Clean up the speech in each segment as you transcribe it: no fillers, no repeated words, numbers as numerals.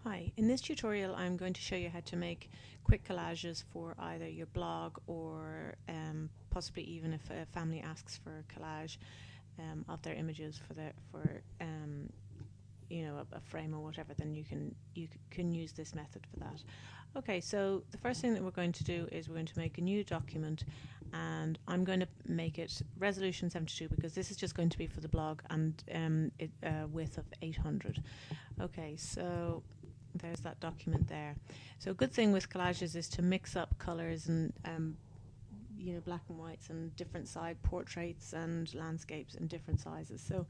Hi, in this tutorial I'm going to show you how to make quick collages for either your blog or possibly even if a family asks for a collage of their images for you know, a frame or whatever, then you can use this method for that. Okay, so the first thing that we're going to do is we're going to make a new document, and I'm going to make it resolution 72 because this is just going to be for the blog, and width of 800. Okay, so there's that document there. So a good thing with collages is to mix up colors and you know, black and whites and different side portraits and landscapes in different sizes. So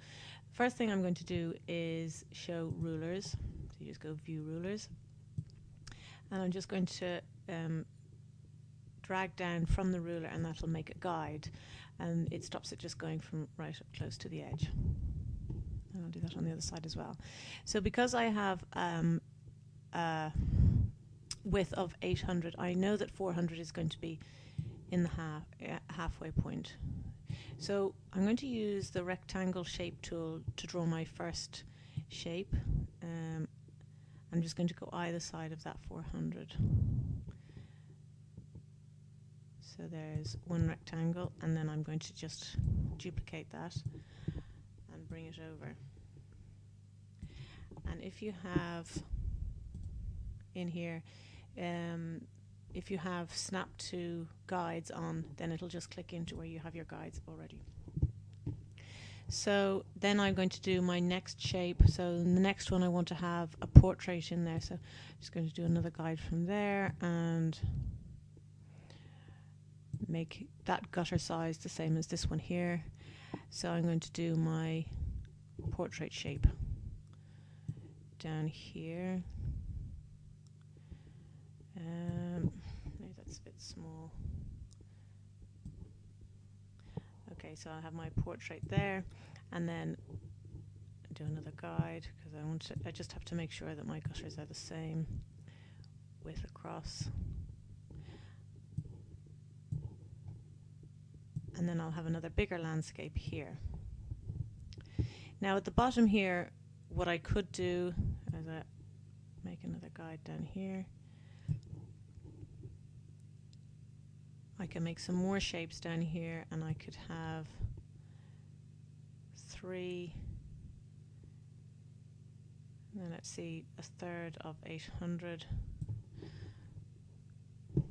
first thing I'm going to do is show rulers. So you just go view rulers, and I'm just going to drag down from the ruler, and that'll make a guide, and it stops it just going from right up close to the edge. And I'll do that on the other side as well. So because I have a width of 800, I know that 400 is going to be in the halfway point. So I'm going to use the rectangle shape tool to draw my first shape. I'm just going to go either side of that 400. So there's one rectangle, and then I'm going to just duplicate that and bring it over. And if you have in here, if you have snap to guides on, then it'll just click into where you have your guides already. So then I'm going to do my next shape. So in the next one I want to have a portrait in there, so I'm just going to do another guide from there and make that gutter size the same as this one here. So I'm going to do my portrait shape down here. Maybe that's a bit small. Okay, so I have my portrait there, and then do another guide because I just have to make sure that my gutters are the same width across. And then I'll have another bigger landscape here. Now at the bottom here, what I could do is make another guide down here. I can make some more shapes down here, and I could have 3, and then let's see, a third of 800. A bit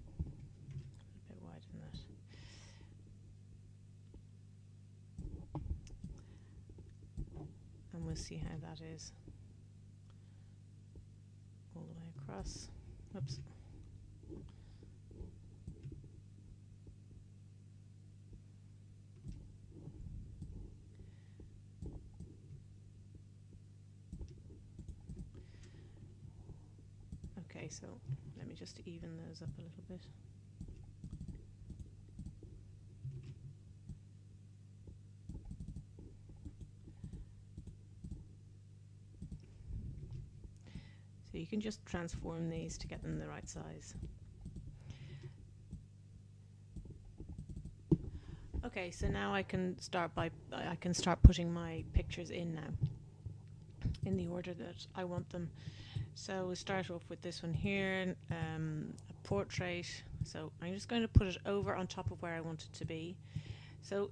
wide in that. And we'll see how that is all the way across. Oops. Okay, so let me just even those up a little bit. So you can just transform these to get them the right size. Okay, so now I can start putting my pictures in now in the order that I want them. So we'll start off with this one here, a portrait. So I'm just going to put it over on top of where I want it to be. So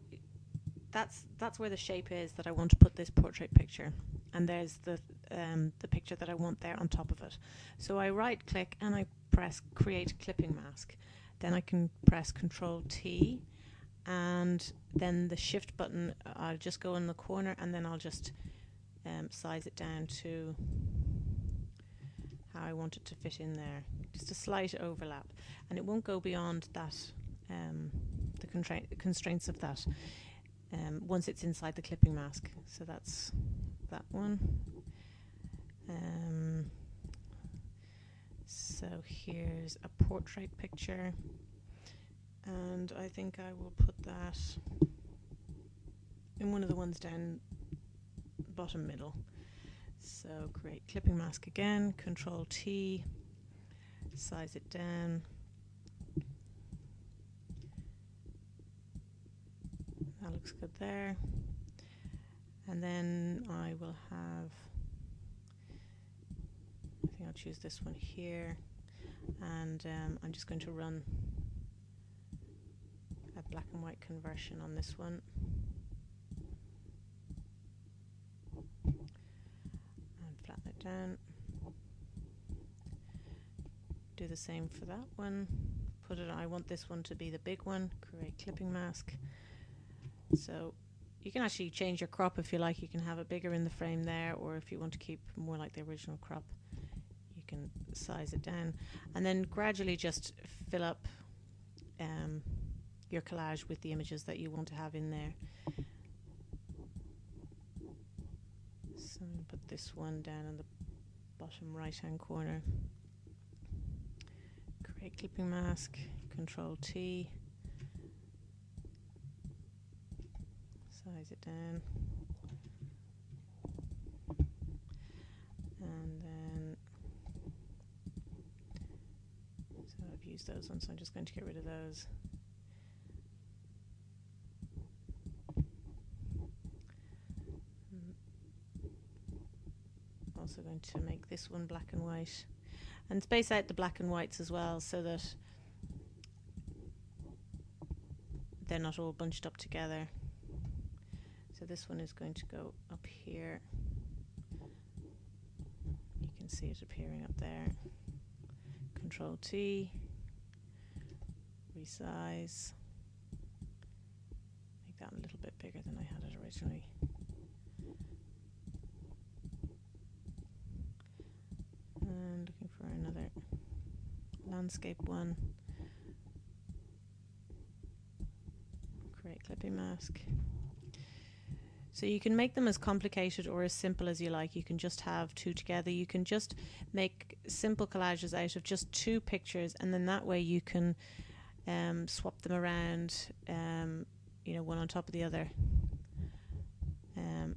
that's where the shape is that I want to put this portrait picture, and there's the picture that I want there on top of it. So I right click and I press create clipping mask. Then I can press Control T, and then the shift button, I'll just go in the corner, and then I'll just size it down to how I want it to fit in there. Just a slight overlap, and it won't go beyond that, the constraints of that, once it's inside the clipping mask. So that's that one. So here's a portrait picture, and I think I will put that in one of the ones down bottom middle. So create clipping mask again, Control T, size it down. That looks good there. And then I will have, I think I'll choose this one here, and I'm just going to run a black and white conversion on this one. And flatten it down. Do the same for that one. Put it, I want this one to be the big one. Create clipping mask. So you can actually change your crop if you like. You can have it bigger in the frame there, or if you want to keep more like the original crop, you can size it down. And then gradually just fill up your collage with the images that you want to have in there. So I'm going to put this one down in the bottom right hand corner. Create clipping mask, Control T, size it down, and then, so I've used those ones, so I'm just going to get rid of those. Also going to make this one black and white, and space out the black and whites as well, so that they're not all bunched up together. So this one is going to go up here. You can see it appearing up there. Control T, resize, make that a little bit bigger than I had it originally. And looking for another landscape one. Create clipping mask. So you can make them as complicated or as simple as you like. You can just have two together. You can just make simple collages out of just two pictures, and then that way you can swap them around, you know, one on top of the other.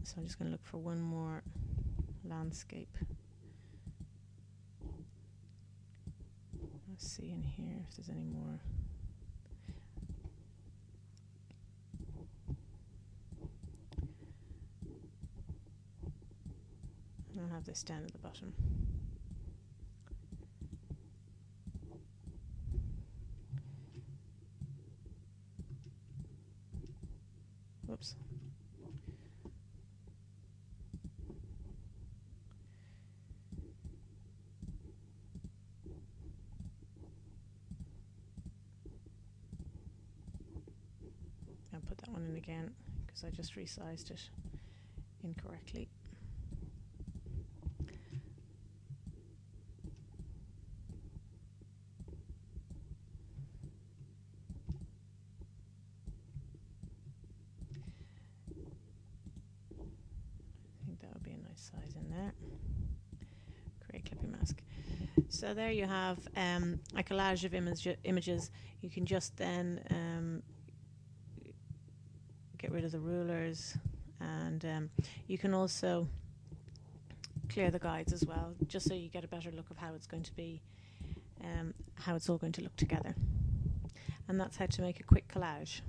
So I'm just going to look for one more landscape. Let's see in here if there's any more. I'll have this down at the bottom. Whoops. I'll put that one in again because I just resized it incorrectly. Size in there. Create clipping mask. So there you have a collage of images. You can just then get rid of the rulers, and you can also clear the guides as well, just so you get a better look of how it's going to be, how it's all going to look together. And that's how to make a quick collage.